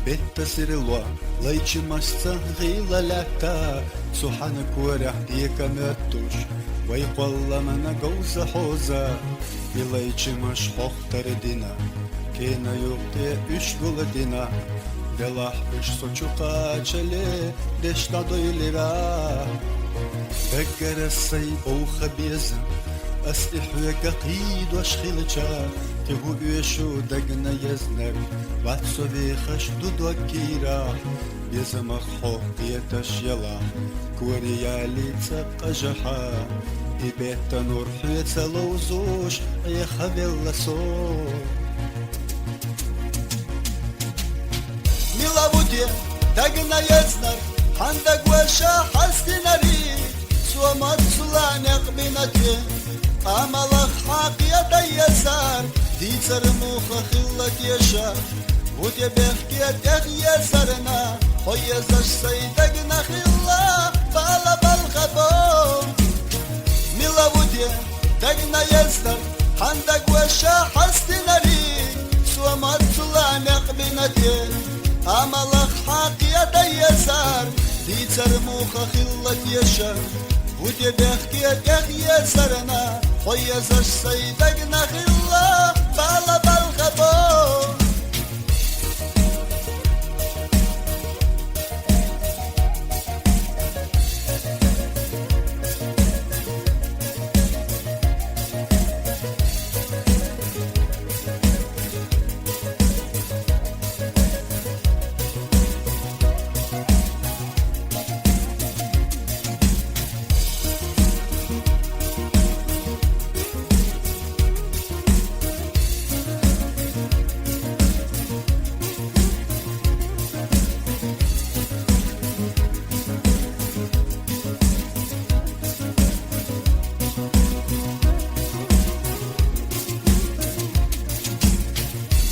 بالتسرلوا ليش مشتا غيلا لاتا سوحانك ورح ديكا متوش ويقول من جوز حوزا بليش مش خوختر دينا كينا يوقتي اشغل دينا بلاح اش سوچوقا چلي دشتا دويلرا بقر السي او خبيزا أسلحة قيد وشخيلشا تهو يشو دقنا يزنر واتسوي خش دودو كيرا بيزمخ حوق يتشيلا كوريا ليتسا قجحا إبيت نور حيتسا لوزوش يخبيل لسو ميلا بودي دقنا يزنر عندك وشا حستنري سوما تسلانق بنتي أملك حق يدي يسار دي ترموخ خلك يشا ودي بحكي يسرنا ويزش سيدقنا خلا بالا بالخبو ميلا ودي دقنا يسر عندك وشا حستنري سوما تسلانق بنتي أملك حق يدي يسار دي ترموخ خلك يشا ودي بحكي يسرنا ويزش سيدقنا خلا بالا بالخبو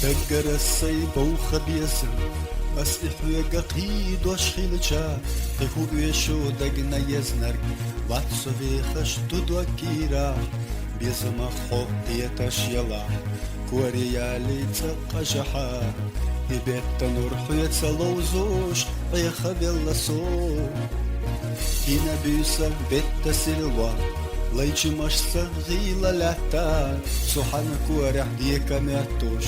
بقر السيب وخبيسا أسلحة قيد وشخيلشا تهو يشو دقنا يزنر واتسوي خش دودو كيرا بيزمخ حوق يتشيلا كوريا ليتسا قجحا إبيت نور حيتسا لوزوش يخبيل لسو هنا بيسا بيت سلوا ليش مشتا غيلا لاتا سوحانك ورح ديكا ماتوش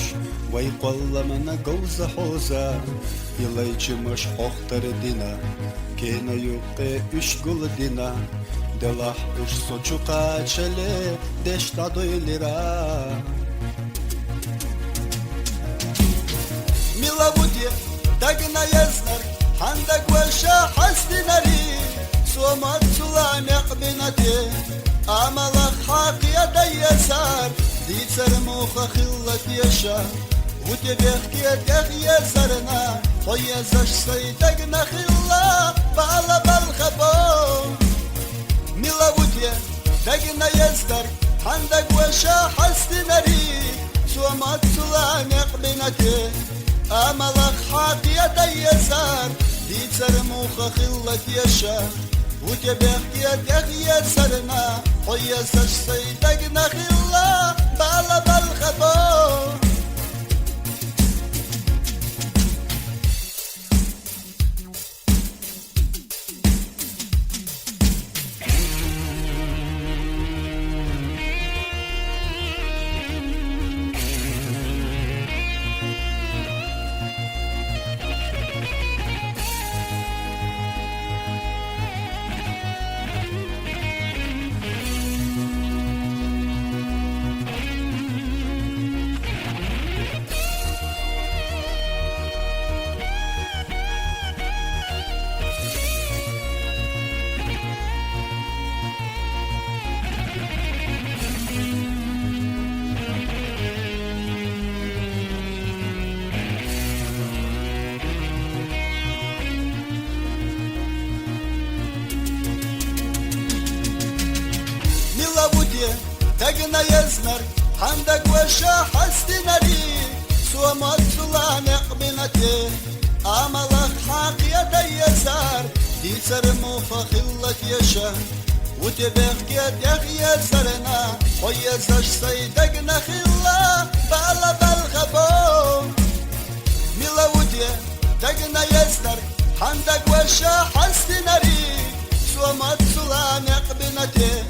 ويقول من جوز حوزا يليش مش خوختر دينا كينا يوقي اشغل دينا دلاح اش سوچوقا چلي دشتا دويلرا ميلا بودي دقنا يزنر عندك وشا حستنري سوما تسلانق بنتي أملك حق يدي يسار دي ترموخ خلك يشا ودي بحكي يسرنا ويزش سيدقنا خلا بالا بالخبو ميلا ودي دقنا يزدر عندك وشا حستنري سوما تسلانق بنتي أملك حق يدي يسار دي ترموخ خلك يشا ودي بحكي يسرنا ويزش سيدقنا خلا بالا بالخبو دقنا يزنر عندك وشا حستنري سوما تسلانق بنتي أملك حق يدي يسار دي ترموخ خلك يشا ودي بحكي يسرنا ويزش سيدقنا خلا بالا بالخبو ميلا ودي دقنا يزنر حندق وشا حستنري سومت سلانق بنتي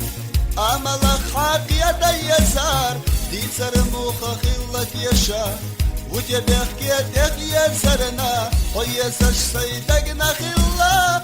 أملك حق يدي يسار دي سرموخ خلك يشا وتبخ كيتك يسرنا ويسش سيدقنا خلا